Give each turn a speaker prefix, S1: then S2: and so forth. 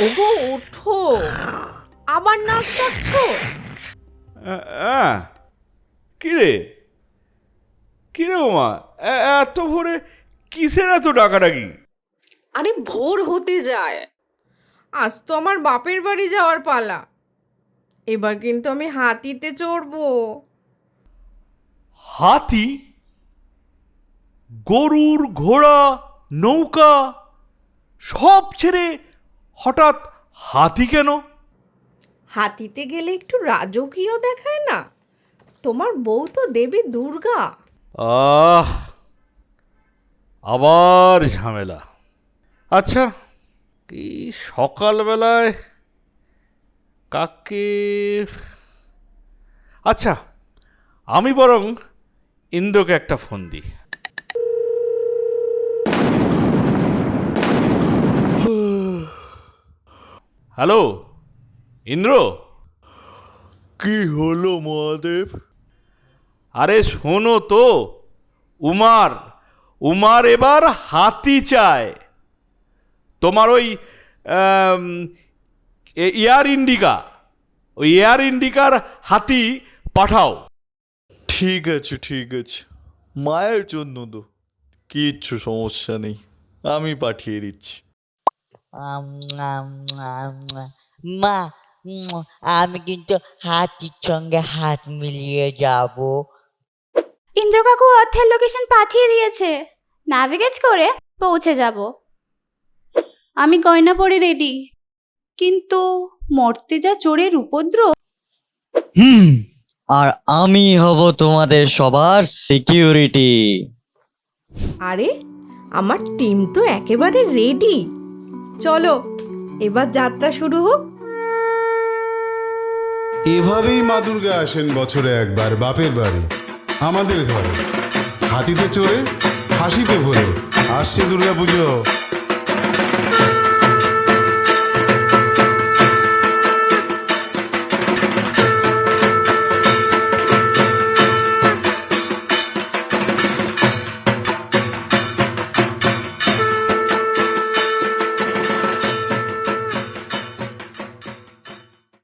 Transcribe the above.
S1: ওগো ওঠো, আবার নাক ডাকছো?
S2: কিরে কিরে ওমা, এত ভোরে কিসের এত ডাকাডাকি?
S1: আরে ভোর হতে যায়, আজ তো আমার বাপের বাড়ি যাওয়ার পালা। এবার কিন্তু আমি হাতিতে চড়বো।
S2: হাতি? গরুর, ঘোড়া, নৌকা সব ছেড়ে হঠাৎ হাতি কেন?
S1: হাতিতে গেলে একটু রাজকীয় দেখায় না? তোমার বউ তো দেবী দুর্গা।
S2: আহ, আবার ঝামেলা। আচ্ছা, এই সকালবেলায় কাকে... আচ্ছা, আমি বরং ইন্দ্রকে একটা ফোন দিই। হ্যালো ইন্দ্র।
S3: কি হলো মহাদেব?
S2: আরে শোনো তো, উমার উমার এবার হাতি চায়। তোমার ওই এয়ার ইন্ডিকা, ওই এয়ার ইন্ডিকার হাতি পাঠাও।
S3: ঠিক আছে ঠিক আছে, মায়ের জন্য তো কিচ্ছু সমস্যা নেই, আমি পাঠিয়ে দিচ্ছি।
S4: আম, আম, আম, মা, আমি কিন্তু হাতির সঙ্গে হাত মিলিয়ে যাব।
S5: ইন্দ্র কাকু অর্থের লোকেশন পাঠিয়ে দিয়েছে, নাভিগেট করে পৌঁছে যাব।
S6: আমি গয়না পরে রেডি, কিন্তু মরতে যা চোরের উপদ্রব।
S4: আর আমি হব তোমাদের সবার সিকিউরিটি।
S1: আরে আমার টিম তো একেবারে রেডি। চলো এবার যাত্রা শুরু হোক।
S7: এভাবেই মা দুর্গা আসেন বছরে একবার বাপের বাড়ি, আমাদের ঘরে। হাতিতে চড়ে, হাসিতে ভরে আসছে দুর্গা পুজো।